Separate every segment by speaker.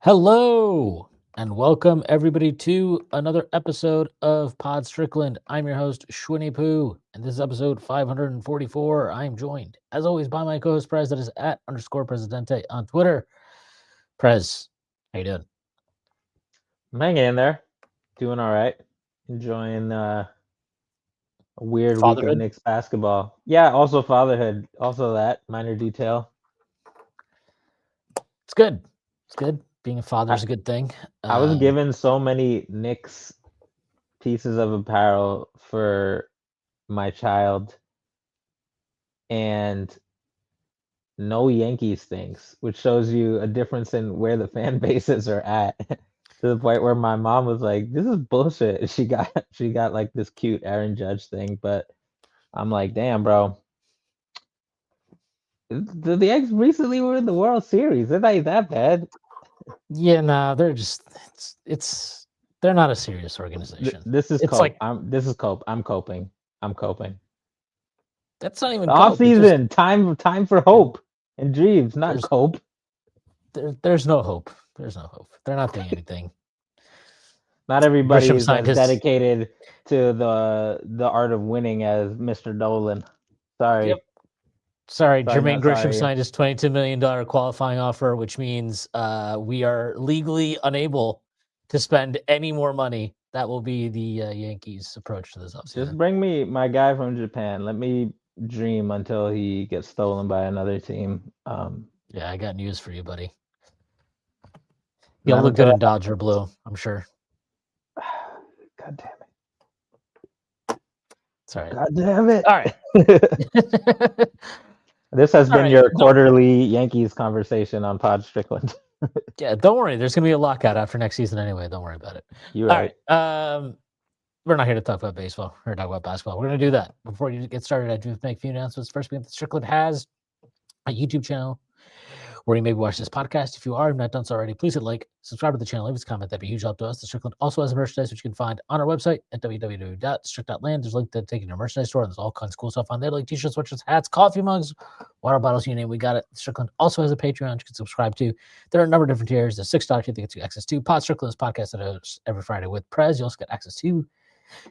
Speaker 1: Hello and welcome everybody to another episode of Pod Strickland. I'm your host, Shwin and Prez, and this is episode 544. I am joined, as always, by my co-host Prez, that is at _Presidente on Twitter. Prez, how you doing?
Speaker 2: I'm hanging in there, doing all right, enjoying a weird week of
Speaker 1: Fatherhood?
Speaker 2: Knicks basketball. Yeah, also fatherhood, also that minor detail.
Speaker 1: It's good. It's good. Being a father
Speaker 2: I,
Speaker 1: is a good thing.
Speaker 2: I was
Speaker 1: Um,
Speaker 2: given so many Knicks pieces of apparel for my child and no Yankees things, which shows you a difference in where the fan bases are at. To the point where my mom was like, "This is bullshit." She got like this cute Aaron Judge thing, but I'm like, "Damn, bro." The Yankees recently were in the World Series. They're not that bad.
Speaker 1: yeah, no, they're just they're not a serious organization.
Speaker 2: This is
Speaker 1: It's
Speaker 2: cope.
Speaker 1: like
Speaker 2: This is cope. I'm coping. I'm coping.
Speaker 1: that's not even
Speaker 2: The off
Speaker 1: cope. It's just
Speaker 2: season, time for hope and dreams, not
Speaker 1: there's
Speaker 2: cope.
Speaker 1: there's no hope. There's no hope. They're not doing anything.
Speaker 2: Not everybody
Speaker 1: Grisham
Speaker 2: is
Speaker 1: signed
Speaker 2: as
Speaker 1: his.
Speaker 2: dedicated to the art of winning as Mr. Dolan.
Speaker 1: Yep.
Speaker 2: Sorry,
Speaker 1: Sorry,
Speaker 2: sorry,
Speaker 1: Jermaine
Speaker 2: not
Speaker 1: Grisham
Speaker 2: sorry.
Speaker 1: signed his $22 million qualifying offer, which means we are legally unable to spend any more money. That will be the Yankees' approach to this
Speaker 2: Just
Speaker 1: offseason.
Speaker 2: bring me my guy from Japan. Let me dream until he gets stolen by another team.
Speaker 1: Yeah, I got news for you, buddy. He'll
Speaker 2: Not
Speaker 1: look good
Speaker 2: until
Speaker 1: in Dodger blue, I'm sure.
Speaker 2: God damn it.
Speaker 1: It's all right.
Speaker 2: God damn it.
Speaker 1: All right.
Speaker 2: This has
Speaker 1: All
Speaker 2: been
Speaker 1: right.
Speaker 2: your
Speaker 1: No,
Speaker 2: quarterly Yankees conversation on Pod Strickland.
Speaker 1: yeah, don't worry. There's going to be a lockout after next season anyway. Don't worry about it.
Speaker 2: You're
Speaker 1: All
Speaker 2: right.
Speaker 1: right. We're not here to talk about baseball. We're here to talk about basketball. We're going to do that. Before you get started, I do make a few announcements. First, being that Strickland has a YouTube channel where you maybe watch this podcast. If you are not done so already, please hit like, subscribe to the channel, leave us a comment. That'd be a huge help to us. The Strickland also has a merchandise, which you can find on our website at www.strict.land. There's a link to take you to our merchandise store, and there's all kinds of cool stuff on there, like t-shirts, sweatshirts, hats, coffee mugs, water bottles, you name it, we got it. Strickland also has a Patreon you can subscribe to. There are a number of different tiers. The $6 tier that gets you access to Pod Strickland's podcast that I host every Friday with Prez. You also get access to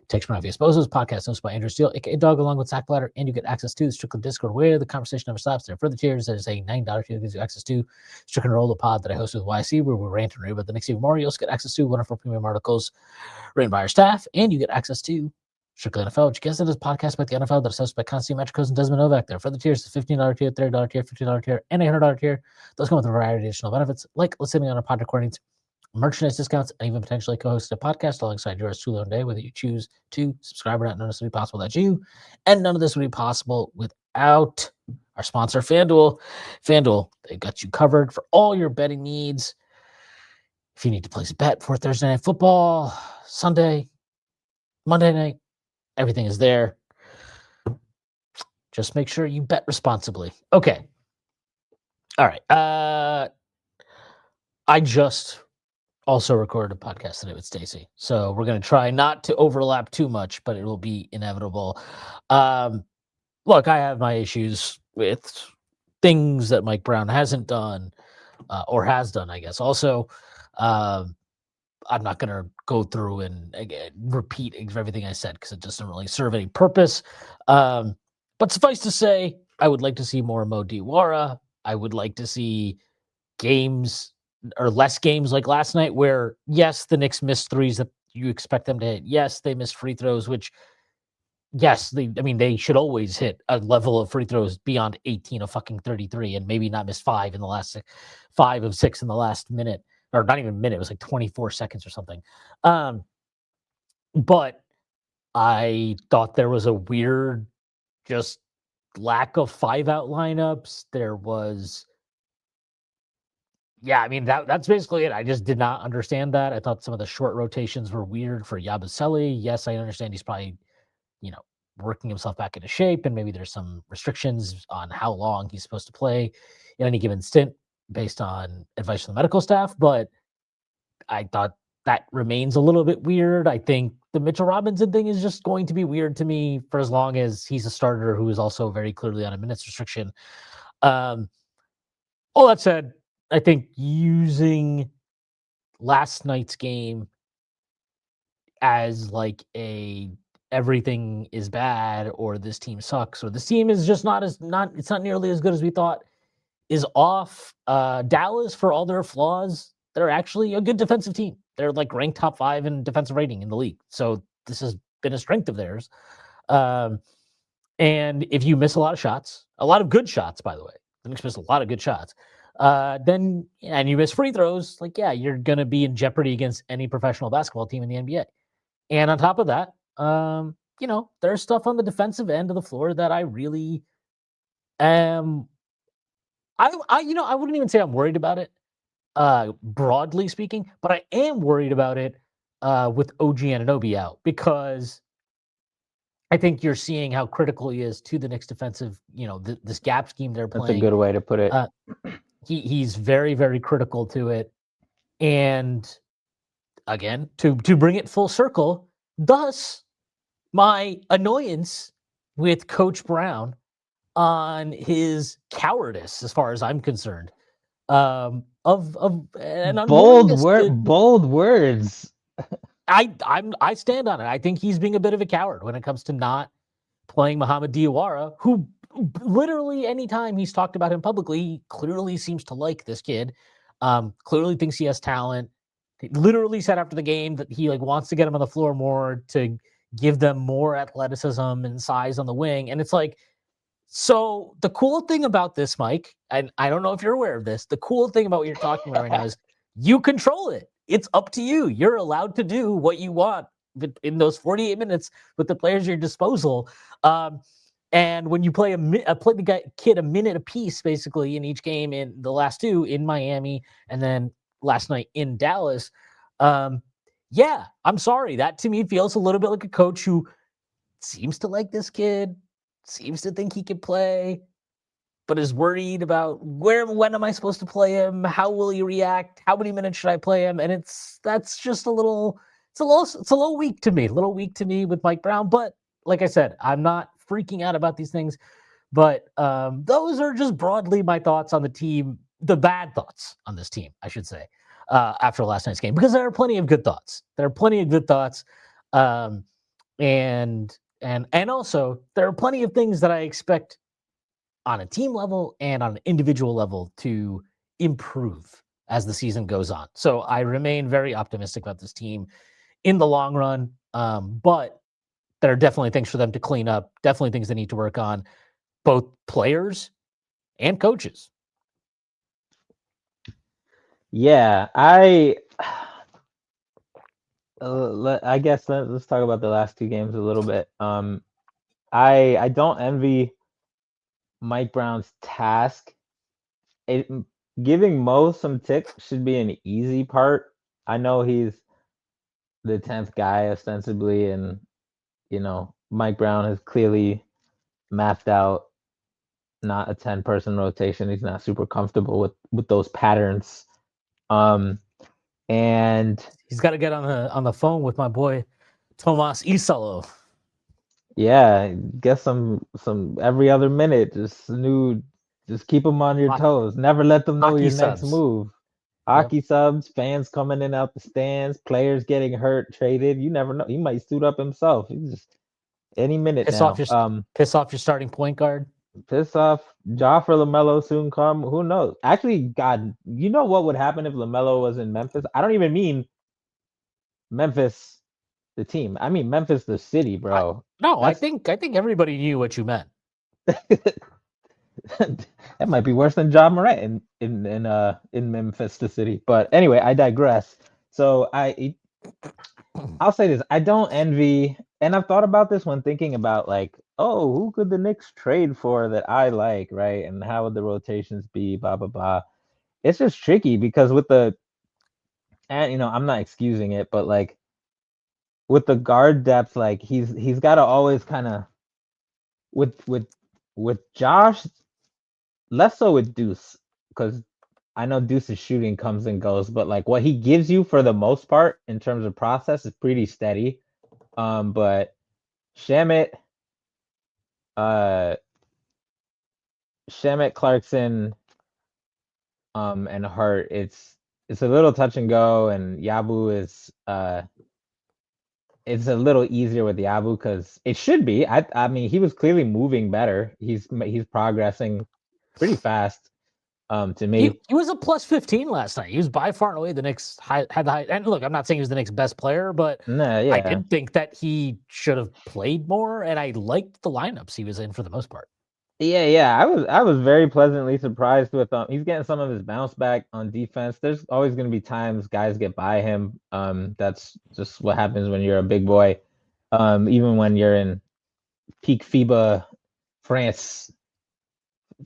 Speaker 1: Takes from Obvious Bozos, podcast hosted by Andrew Steele, aka Dog, along with Zach Blatter, and you get access to the Strickland Discord, where the conversation never stops. There are further tiers. There's a $9 tier that gives you access to Strickland Roll, the pod that I host with YC, where we rant and rave about the Knicks even more. You also get access to wonderful premium articles written by our staff, and you get access to Strictly NFL, which gets into this podcast about the NFL that is hosted by Constantine Metricos and Desmond Novak. There are further tiers, the $15 tier, $30 tier, $50 tier, and $100 tier. Those come with a variety of additional benefits, like listening on our pod recordings, merchandise discounts, and even potentially co-host a podcast alongside yours truly one day, whether you choose to subscribe or not. None of this would be possible without you, and none of this would be possible without our sponsor, FanDuel. FanDuel, they've got you covered for all your betting needs. If you need to place a bet for Thursday Night Football, Sunday, Monday night, everything is there. Just make sure you bet responsibly. Okay. All right. I just also recorded a podcast today with Stacy. So we're going to try not to overlap too much, but it will be inevitable. Look, I have my issues with things that Mike Brown hasn't done or has done, I guess. Also, I'm not going to go through and again, repeat everything I said because it doesn't really serve any purpose. But suffice to say, I would like to see more Mo Diawara. I would like to see games or less games like last night where, yes, the Knicks missed threes that you expect them to hit. Yes, they missed free throws, which, yes, they should always hit a level of free throws beyond 18 of fucking 33 and maybe not miss 5 in the last 5 of 6 in the last minute, or not even a minute. It was like 24 seconds or something. But I thought there was a weird just lack of 5-out lineups. There was that's basically it. I just did not understand that. I thought some of the short rotations were weird for Yabusele. Yes, I understand he's probably, working himself back into shape, and maybe there's some restrictions on how long he's supposed to play in any given stint based on advice from the medical staff. But I thought that remains a little bit weird. I think the Mitchell Robinson thing is just going to be weird to me for as long as he's a starter who is also very clearly on a minutes restriction. All that said, I think using last night's game as like a everything is bad or this team sucks or this team is just not it's not nearly as good as we thought is off. Dallas, for all their flaws, they're actually a good defensive team. They're like ranked top 5 in defensive rating in the league. So this has been a strength of theirs. And if you miss a lot of shots, a lot of good shots, by the way, the Knicks miss a lot of good shots, then and you miss free throws, like yeah, you're gonna be in jeopardy against any professional basketball team in the NBA. And on top of that, there's stuff on the defensive end of the floor that I really am. I wouldn't even say I'm worried about it, broadly speaking, but I am worried about it with OG Anunoby out because I think you're seeing how critical he is to the Knicks defensive. This gap scheme they're
Speaker 2: That's a
Speaker 1: playing.
Speaker 2: good way to put it.
Speaker 1: He's very, very critical to it, and again, to bring it full circle, thus my annoyance with Coach Brown on his cowardice, as far as I'm concerned, of an unwillingness to.
Speaker 2: Bold words.
Speaker 1: I stand on it. I think he's being a bit of a coward when it comes to not playing Muhammad Diawara, who literally anytime he's talked about him publicly, he clearly seems to like this kid. Clearly thinks he has talent. He literally said after the game that he wants to get him on the floor more to give them more athleticism and size on the wing. And it's like, so the cool thing about this, Mike, and I don't know if you're aware of this, the cool thing about what you're talking about right now is you control it. It's up to you. You're allowed to do what you want in those 48 minutes with the players at your disposal. And when you play kid a minute apiece, basically in each game, in the last 2 in Miami and then last night in Dallas, yeah, I'm sorry. That to me feels a little bit like a coach who seems to like this kid, seems to think he can play, but is worried about when am I supposed to play him? How will he react? How many minutes should I play him? And that's just a little weak to me, with Mike Brown. But like I said, I'm not freaking out about these things. But those are just broadly my thoughts on the team, the bad thoughts on this team, I should say, after last night's game, because there are plenty of good thoughts. And also there are plenty of things that I expect on a team level and on an individual level to improve as the season goes on. So I remain very optimistic about this team in the long run. But there are definitely things for them to clean up, definitely things they need to work on, both players and coaches.
Speaker 2: Yeah, I guess let's talk about the last 2 games a little bit. I don't envy Mike Brown's task. Giving Mo some tick should be an easy part. I know he's the 10th guy ostensibly, and Mike Brown has clearly mapped out not a 10-person rotation. He's not super comfortable with those patterns. And
Speaker 1: he's got to get on the phone with my boy Tomas Isalo.
Speaker 2: Yeah, get some every other minute. Just keep them on your toes. Never let them know your next move. Hockey subs, fans coming in out the stands, players getting hurt, traded. You never know. He might suit up himself. He's just any minute
Speaker 1: piss
Speaker 2: now.
Speaker 1: Piss off your starting point guard.
Speaker 2: Piss off Ja for LaMelo soon come. Who knows? Actually, God, you know what would happen if LaMelo was in Memphis? I don't even mean Memphis, the team. I mean Memphis, the city, bro.
Speaker 1: I think everybody knew what you meant.
Speaker 2: That might be worse than John Morant in Memphis, the city. But anyway, I digress. So I'll say this: I don't envy, and I've thought about this when thinking about oh, who could the Knicks trade for that I like, right? And how would the rotations be? Blah blah blah. It's just tricky because and I'm not excusing it, but with the guard depth, he's got to always kind of with Josh. Less so with Deuce, because I know Deuce's shooting comes and goes, but what he gives you for the most part in terms of process is pretty steady. But Shamet, Clarkson, and Hart, it's it's a little touch and go, and Yabu is it's a little easier with Yabu because it should be. I mean, he was clearly moving better. He's progressing pretty fast. To
Speaker 1: He
Speaker 2: me,
Speaker 1: was a plus 15 last night. He was by far and away the Knicks had the high. And look, I'm not saying he was the Knicks' best player, but
Speaker 2: nah,
Speaker 1: I
Speaker 2: yeah,
Speaker 1: did think that he should have played more, and I liked the lineups he was in for the most part.
Speaker 2: yeah. I was very pleasantly surprised with he's getting some of his bounce back on defense. There's always going to be times guys get by him. That's just what happens when you're a big boy. Even when you're in peak FIBA France,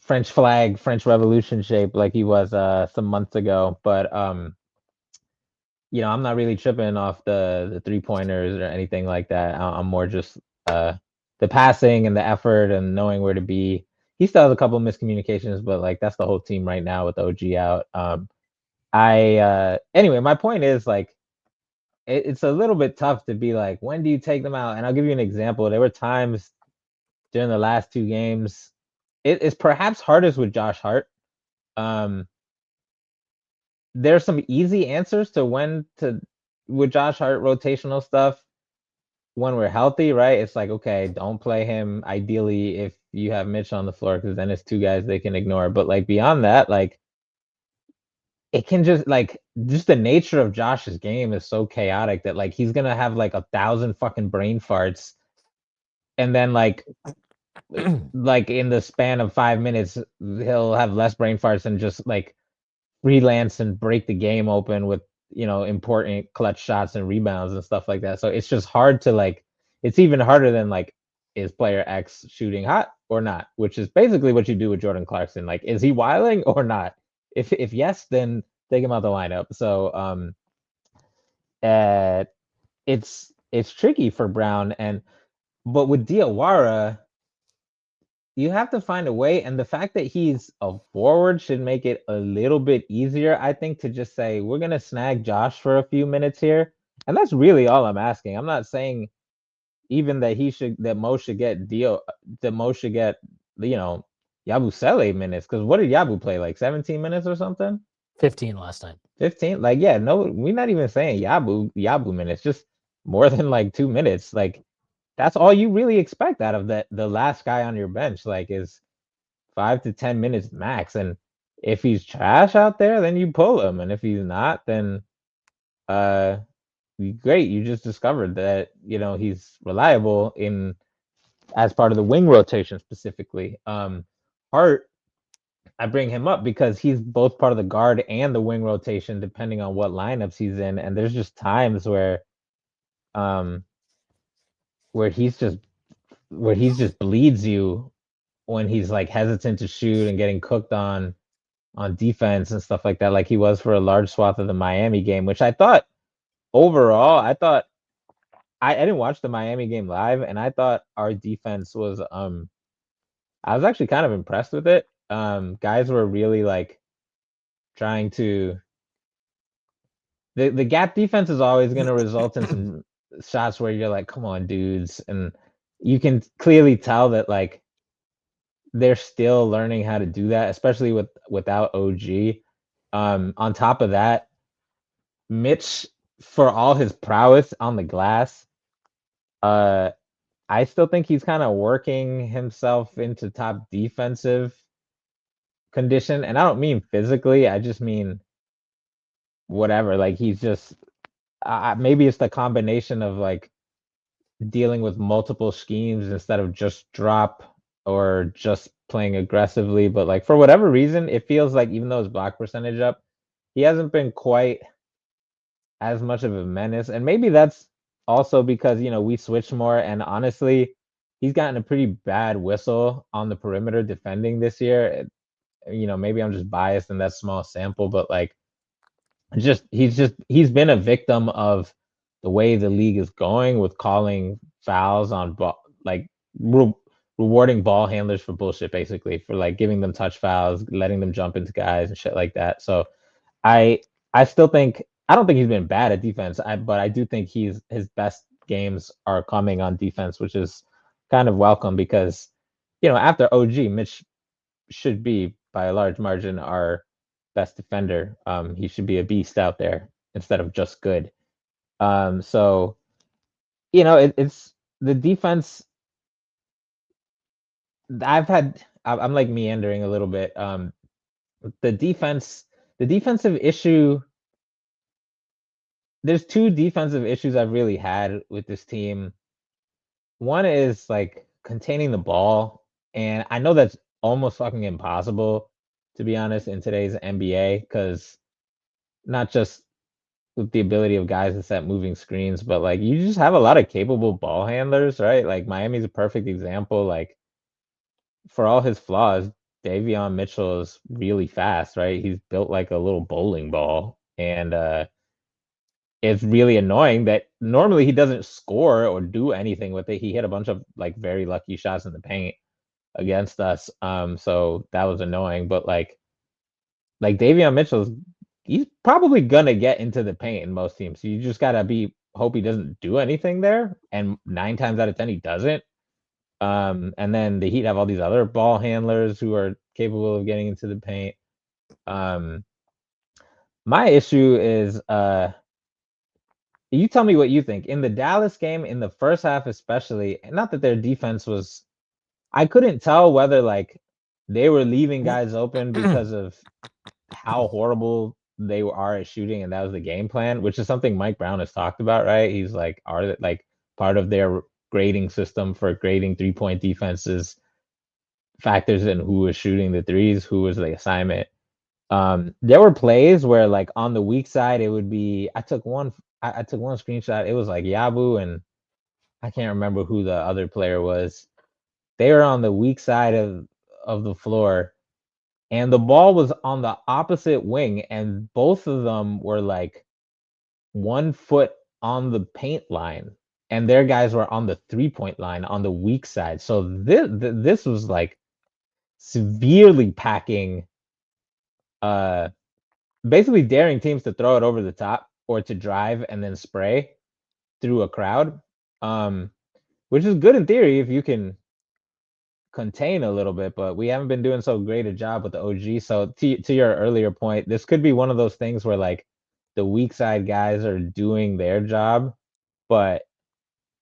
Speaker 2: French flag, French Revolution shape like he was some months ago. But I'm not really tripping off the 3-pointers or anything like that. I'm more just the passing and the effort and knowing where to be. He still has a couple of miscommunications, but like that's the whole team right now with OG out. I anyway, my point is like it's a little bit tough to be like, when do you take them out? And I'll give you an example. There were times during the last 2 games. It's perhaps hardest with Josh Hart. Um, there's some easy answers to when to with Josh Hart rotational stuff when we're healthy, right? It's like, okay, don't play him ideally if you have Mitch on the floor because then it's 2 guys they can ignore. But like beyond that, like it can just the nature of Josh's game is so chaotic that like he's gonna have like 1,000 fucking brain farts, and then like in the span of 5 minutes he'll have less brain farts and just like freelance and break the game open with important clutch shots and rebounds and stuff like that. So it's just hard to like. It's even harder than like, is player X shooting hot or not? Which is basically what you do with Jordan Clarkson. Like, is he wilding or not? If yes, then take him out the lineup. So it's tricky for Brown, but with Diawara, you have to find a way, and the fact that he's a forward should make it a little bit easier, I think, to just say we're gonna snag Josh for a few minutes here, and that's really all I'm asking. I'm not saying even that Mo should get Yabusele minutes, because what did Yabu play, like 17 minutes or something?
Speaker 1: 15 last night.
Speaker 2: 15? Like, yeah, no, we're not even saying Yabu minutes, just more than like 2 minutes. Like, that's all you really expect out of the last guy on your bench, like, is 5 to 10 minutes max. And if he's trash out there, then you pull him. And if he's not, then uh great. You just discovered that, he's reliable in as part of the wing rotation specifically. Hart, I bring him up because he's both part of the guard and the wing rotation, depending on what lineups he's in. And there's just times um where he's just bleeds you when he's like hesitant to shoot and getting cooked on defense and stuff like that, like he was for a large swath of the Miami game, which I thought overall, I didn't watch the Miami game live, and I thought our defense was I was actually kind of impressed with it. Guys were really like trying to the gap defense is always going to result in some shots where you're like, come on, dudes, and you can clearly tell that like they're still learning how to do that, especially without OG. On top of that, Mitch, for all his prowess on the glass, uh, I still think he's kind of working himself into top defensive condition, and I don't mean physically. I just mean whatever. Like he's just maybe it's the combination of like dealing with multiple schemes instead of just drop or just playing aggressively. But like for whatever reason, it feels like even though his block percentage up, he hasn't been quite as much of a menace. And maybe that's also because, we switch more. And honestly, he's gotten a pretty bad whistle on the perimeter defending this year. Maybe I'm just biased in that small sample, but like he's been a victim of the way the league is going with calling fouls on ball, like rewarding ball handlers for bullshit, basically, for like giving them touch fouls, letting them jump into guys and shit like that. So I I still think I don't think he's been bad at defense, but I do think his best games are coming on defense, which is kind of welcome because after OG, Mitch should be by a large margin our best defender. He should be a beast out there instead of just good. So it's the defense. I'm like meandering a little bit. The defensive issue. There's two defensive issues I've really had with this team. One is like containing the ball, and I know that's almost fucking impossible, to be honest, in today's NBA, because not just with the ability of guys to set moving screens, but like you just have a lot of capable ball handlers, right? Like Miami's a perfect example. Like for all his flaws, Davion Mitchell is really fast, right? He's built like a little bowling ball, and it's really annoying that normally he doesn't score or do anything with it. He hit a bunch of like very lucky shots in the paint against us. So that was annoying. But like Davion Mitchell's he's probably gonna get into the paint in most teams. So you just gotta hope he doesn't do anything there. And 9 times out of 10 he doesn't. And then the Heat have all these other ball handlers who are capable of getting into the paint. My issue is you tell me what you think. In the Dallas game, in the first half especially, not that their defense was I couldn't tell whether like they were leaving guys open because of how horrible they are at shooting and that was the game plan, which is something Mike Brown has talked about, right? He's like part of their grading system for grading 3-point defenses factors in who was shooting the threes, who was the assignment. There were plays where like on the weak side it would be I took one screenshot. It was like Yabu and I can't remember who the other player was. They were on the weak side of the floor, and the ball was on the opposite wing, and both of them were like 1 foot on the paint line, and their guys were on the 3-point line on the weak side. So this was like severely packing, basically daring teams to throw it over the top or to drive and then spray through a crowd, which is good in theory if you can contain a little bit, but we haven't been doing so great a job with the OG. So to your earlier point, this could be one of those things where like the weak side guys are doing their job, but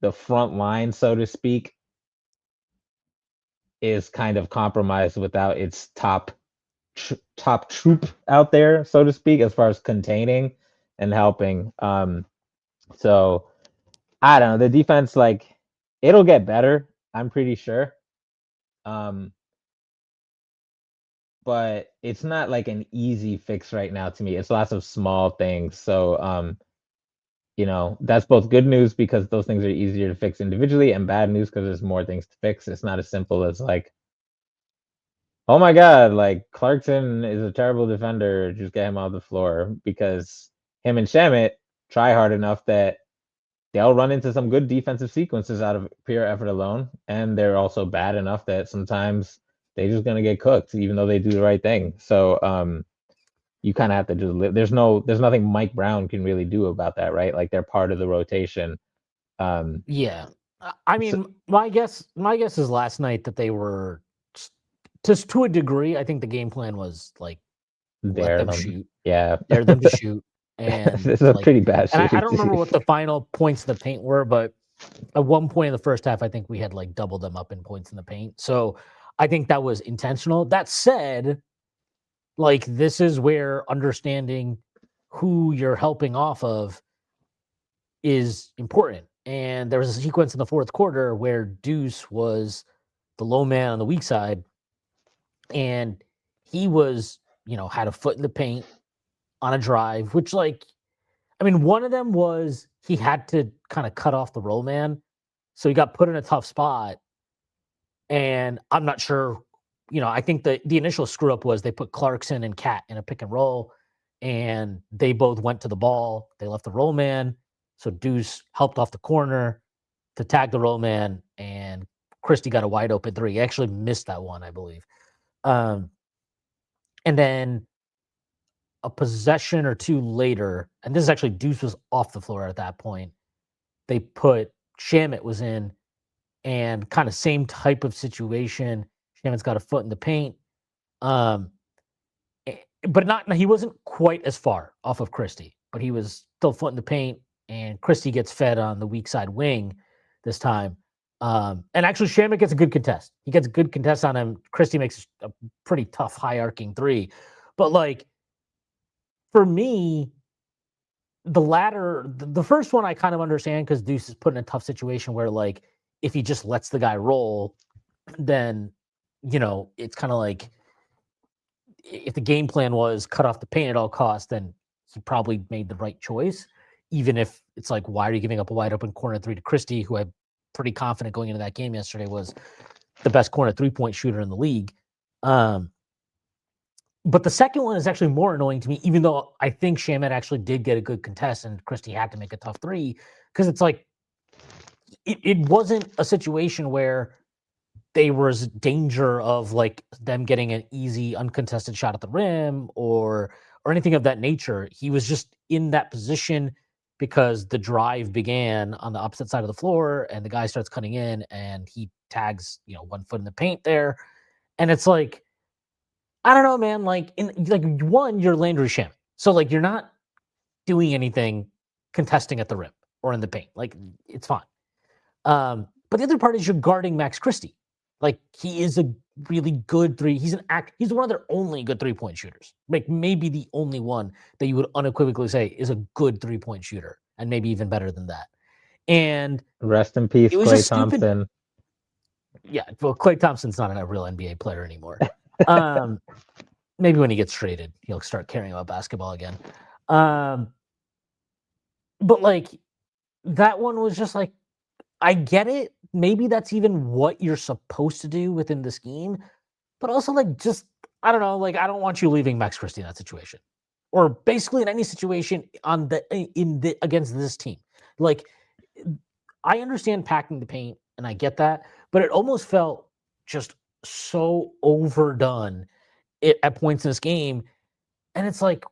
Speaker 2: the front line, so to speak, is kind of compromised without its top troop out there, so to speak, as far as containing and helping. So I don't know. The defense, like, it'll get better, I'm pretty sure. But it's not like an easy fix right now to me. It's lots of small things. So that's both good news because those things are easier to fix individually and bad news because there's more things to fix. It's not as simple as like, oh my God, like Clarkson is a terrible defender. Just get him off the floor because him and Shamit try hard enough that they'll run into some good defensive sequences out of pure effort alone. And they're also bad enough that sometimes they're just gonna get cooked, even though they do the right thing. So you kind of have to just live. There's nothing Mike Brown can really do about that, right? Like they're part of the rotation.
Speaker 1: Yeah. I mean, my guess is last night that they were just to a degree. I think the game plan was like let them shoot,
Speaker 2: yeah,
Speaker 1: dare them to shoot, and
Speaker 2: this is a
Speaker 1: like,
Speaker 2: pretty bad
Speaker 1: and
Speaker 2: shooting
Speaker 1: I don't remember
Speaker 2: team.
Speaker 1: what the final points in the paint were, but at one point in the first half, I think we had like doubled them up in points in the paint. So I think that was intentional. That said, like this is where understanding who you're helping off of is important. And there was a sequence in the fourth quarter where Deuce was the low man on the weak side, and he was, had a foot in the paint on a drive, which like, I mean, one of them was he had to kind of cut off the roll man. So he got put in a tough spot. And I'm not sure, I think the initial screw up was they put Clarkson and Cat in a pick and roll, and they both went to the ball. They left the roll man. So Deuce helped off the corner to tag the roll man, and Christie got a wide open three. He actually missed that one, I believe. And then a possession or two later, and this is actually Deuce was off the floor at that point. They put Shamit was in, and kind of same type of situation. Shamit's got a foot in the paint. but not he wasn't quite as far off of Christie, but he was still foot in the paint, and Christie gets fed on the weak side wing this time. And actually, Shamit gets a good contest. He gets a good contest on him. Christie makes a pretty tough, high arcing three. But like for me, the latter, the first one I kind of understand because Deuce is put in a tough situation where like if he just lets the guy roll, then it's kind of like if the game plan was cut off the paint at all costs, then he probably made the right choice. Even if it's like, why are you giving up a wide open corner three to Christie, who I'm pretty confident going into that game yesterday was the best corner 3-point shooter in the league. But the second one is actually more annoying to me, even though I think Shamet actually did get a good contest and Christie had to make a tough three, because it's like it wasn't a situation where there was danger of like them getting an easy uncontested shot at the rim or anything of that nature. He was just in that position because the drive began on the opposite side of the floor and the guy starts cutting in and he tags 1 foot in the paint there, and it's like I don't know, man. Like one, you're Landry Shamet, so like you're not doing anything contesting at the rim or in the paint. Like it's fine. But the other part is you're guarding Max Christie. Like he is a really good three. He's one of their only good 3-point shooters. Like maybe the only one that you would unequivocally say is a good 3-point shooter, and maybe even better than that. And
Speaker 2: Rest in peace,
Speaker 1: it was
Speaker 2: Klay
Speaker 1: just stupid.
Speaker 2: Thompson.
Speaker 1: Yeah, well, Klay Thompson's not a real NBA player anymore. Maybe when he gets traded, he'll start caring about basketball again. But like that one was just like, I get it. Maybe that's even what you're supposed to do within the scheme, but also like just I don't know. Like I don't want you leaving Max Christie in that situation, or basically in any situation against this team. Like I understand packing the paint, and I get that, but it almost felt just so overdone at points in this game, and it's like,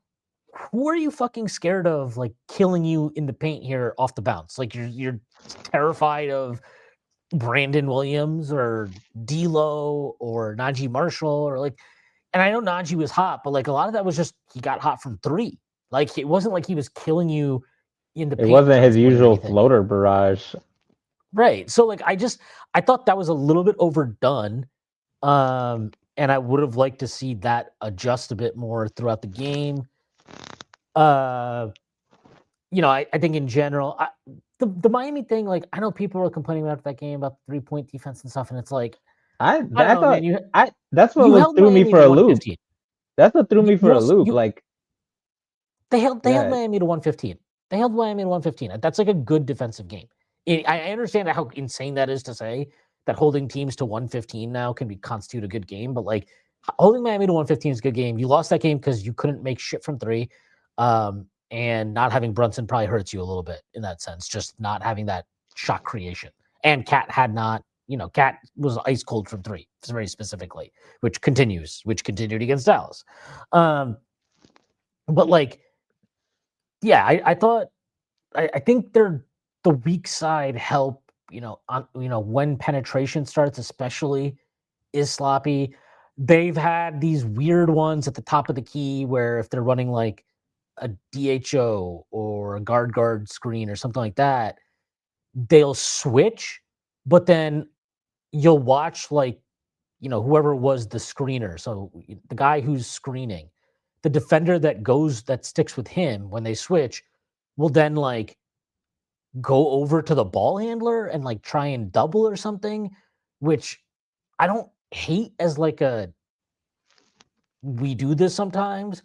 Speaker 1: who are you fucking scared of, like, killing you in the paint here off the bounce? Like, you're terrified of Brandon Williams or D'Lo or Najee Marshall or, like and I know Najee was hot, but, like, a lot of that was just he got hot from 3. Like, it wasn't like he was killing you in the
Speaker 2: It
Speaker 1: paint
Speaker 2: wasn't his
Speaker 1: defensively or
Speaker 2: usual
Speaker 1: anything.
Speaker 2: floater barrage.
Speaker 1: Right. So, like, I thought that was a little bit overdone, and I would have liked to see that adjust a bit more throughout the game. I think in general, the Miami thing, like I know people were complaining about that game about the 3-point defense and stuff, and it's like
Speaker 2: I
Speaker 1: I don't
Speaker 2: I
Speaker 1: know, man.
Speaker 2: thought that's what
Speaker 1: You
Speaker 2: was
Speaker 1: held
Speaker 2: threw me
Speaker 1: Miami
Speaker 2: for
Speaker 1: to
Speaker 2: a loop.
Speaker 1: 115.
Speaker 2: That's what threw me for a
Speaker 1: Well,
Speaker 2: loop. Like,
Speaker 1: they held
Speaker 2: yeah,
Speaker 1: Miami to 115. They held Miami to 115. That's like a good defensive game. I understand how insane that is to say that holding teams to 115 now can constitute a good game, but like holding Miami to 115 is a good game. You lost that game because you couldn't make shit from 3. And not having Brunson probably hurts you a little bit in that sense, just not having that shot creation. And Cat had not, Cat was ice cold from 3, very specifically, which continued against Dallas. But like, yeah, I thought I think they're the weak side help, when penetration starts, especially is sloppy. They've had these weird ones at the top of the key where if they're running like a DHO or a guard screen or something like that, they'll switch, but then you'll watch like, whoever was the screener. So the guy who's screening, the defender that sticks with him when they switch will then like go over to the ball handler and like try and double or something, which I don't hate as like we do this sometimes,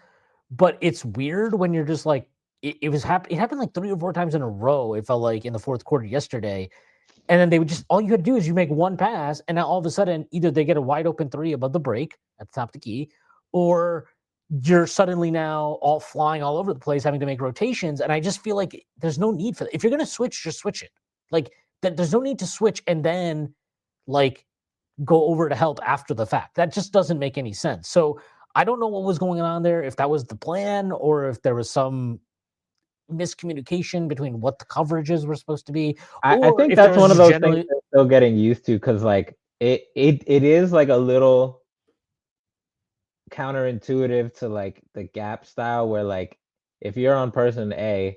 Speaker 1: but it's weird when you're just like it happened like 3 or 4 times in a row. It felt like in the fourth quarter yesterday. And then they would just all you had to do is you make one pass, and now all of a sudden either they get a wide open 3 above the break at the top of the key, or you're suddenly now all flying all over the place, having to make rotations. And I just feel like there's no need for that. If you're gonna switch, just switch it. Like there's no need to switch and then like go over to help after the fact. That just doesn't make any sense. So I don't know what was going on there, if that was the plan or if there was some miscommunication between what the coverages were supposed to be,
Speaker 2: I
Speaker 1: or
Speaker 2: think
Speaker 1: if there
Speaker 2: that's
Speaker 1: was
Speaker 2: one of
Speaker 1: just
Speaker 2: those things
Speaker 1: generally
Speaker 2: they're still getting used to because like it is like a little counterintuitive to like the gap style where like if you're on person A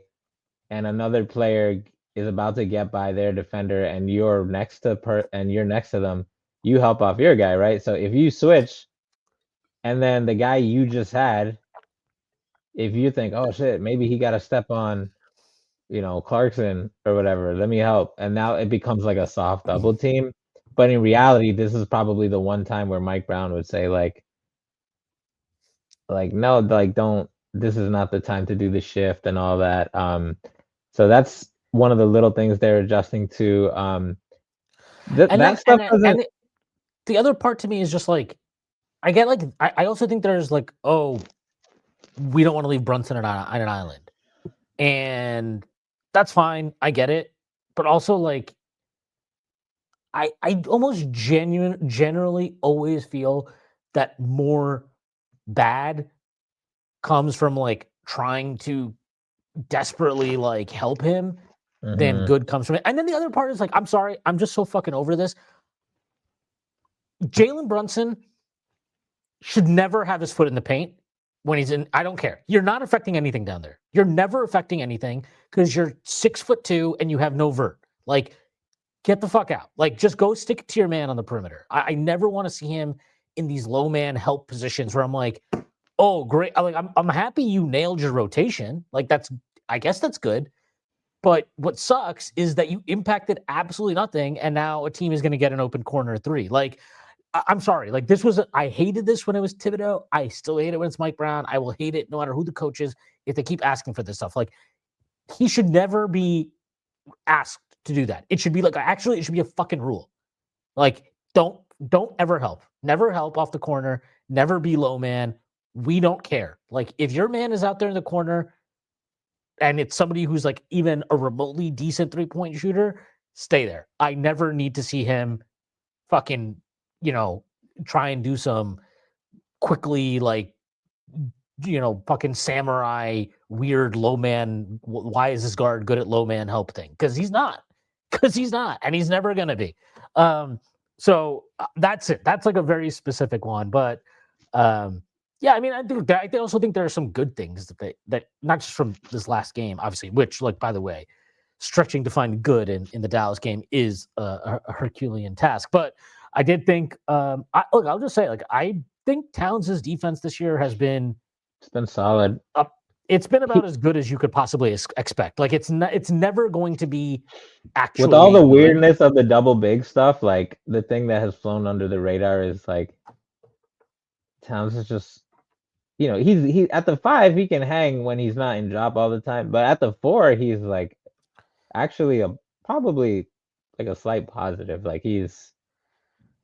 Speaker 2: and another player is about to get by their defender and you're next to them, you help off your guy, right? So if you switch and then the guy you just had, if you think, oh shit, maybe he got to step on, Clarkson or whatever, let me help. And now it becomes like a soft double team. But in reality, this is probably the one time where Mike Brown would say no, like don't, this is not the time to do the shift and all that. So that's one of the little things they're adjusting to. That stuff doesn't.
Speaker 1: The other part to me is just like I get like I also think there's like, oh, we don't want to leave Brunson on an island, and that's fine. I get it, but also like I almost generally always feel that more bad comes from like trying to desperately like help him than good comes from it. And then the other part is like, I'm sorry, I'm just so fucking over this. Jalen Brunson should never have his foot in the paint when he's in. I don't care. You're not affecting anything down there. You're never affecting anything because you're 6'2" and you have no vert. Like, get the fuck out. Like, just go stick to your man on the perimeter. I never want to see him in these low man help positions where I'm like, oh, great. I'm happy you nailed your rotation. Like, I guess that's good. But what sucks is that you impacted absolutely nothing, and now a team is going to get an open corner three. Like, I'm sorry. Like, I hated this when it was Thibodeau. I still hate it when it's Mike Brown. I will hate it no matter who the coach is if they keep asking for this stuff. Like, he should never be asked to do that. It should be like, actually, it should be a fucking rule. Like, don't ever help. Never help off the corner. Never be low man. We don't care. Like, if your man is out there in the corner and it's somebody who's like even a remotely decent 3-point shooter, stay there. I never need to see him fucking, try and do some quickly like, fucking samurai weird low man. Why is this guard good at low man help thing? Because he's not. And he's never gonna be. So that's it. That's like a very specific one, but yeah, I mean, I also think there are some good things that not just from this last game, obviously, which, like, by the way, stretching to find good in the Dallas game is a Herculean task. But I did think, I'll just say, like, I think Towns' defense this year has been,
Speaker 2: it's been solid.
Speaker 1: It's been about as good as you could possibly expect. Like, it's never going to be actually
Speaker 2: with all the
Speaker 1: good.
Speaker 2: weirdness of the double big stuff. Like the thing that has flown under the radar is like Towns is just. He's at the 5, he can hang when he's not in drop all the time. But at the 4, he's like actually probably like a slight positive. Like he's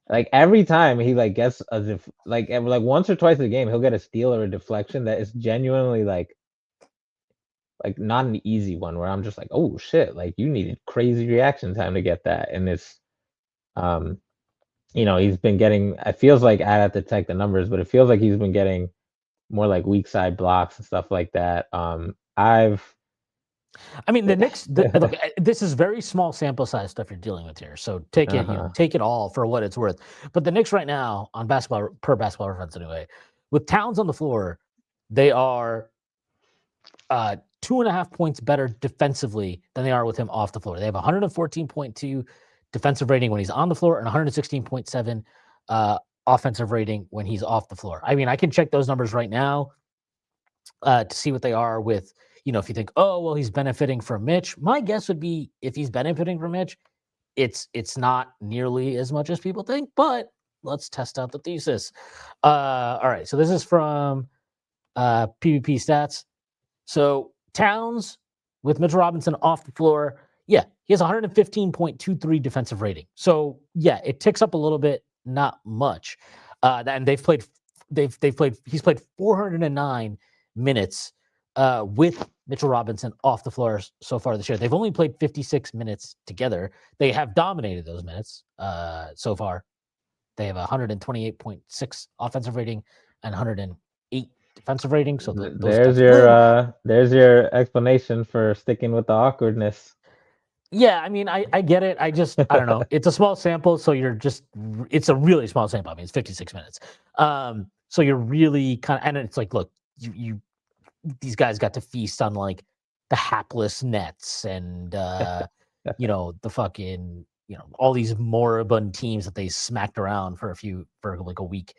Speaker 2: like every time he like gets as if like once or twice a game, he'll get a steal or a deflection that is genuinely like not an easy one where I'm just like, oh shit, like you needed crazy reaction time to get that. And it's he's been getting, it feels like I have to check the numbers, but it feels like he's been getting more like weak side blocks and stuff like that. I
Speaker 1: mean, the Knicks. Look, this is very small sample size stuff you're dealing with here, so take it, take it all for what it's worth. But the Knicks right now on per basketball reference anyway, with Towns on the floor, they are 2.5 points better defensively than they are with him off the floor. They have 114.2 defensive rating when he's on the floor and 116.7 offensive rating when he's off the floor. I mean, I can check those numbers right now to see what they are with, if you think, oh, well, he's benefiting from Mitch. My guess would be if he's benefiting from Mitch, it's not nearly as much as people think, but let's test out the thesis. All right, so this is from PvP stats. So Towns with Mitchell Robinson off the floor, yeah, he has 115.23 defensive rating. So yeah, it ticks up a little bit, not much. And he's played 409 minutes with Mitchell Robinson off the floor so far this year. They've only played 56 minutes together. They have dominated those minutes so far. They have 128.6 offensive rating and 108 defensive rating. So
Speaker 2: there's your explanation for sticking with the awkwardness.
Speaker 1: Yeah, I mean, I get it. I don't know. It's a small sample, so it's a really small sample. I mean, it's 56 minutes. So you're really kind of, and it's like, look, you these guys got to feast on like the hapless Nets and the fucking all these moribund teams that they smacked around for like a week.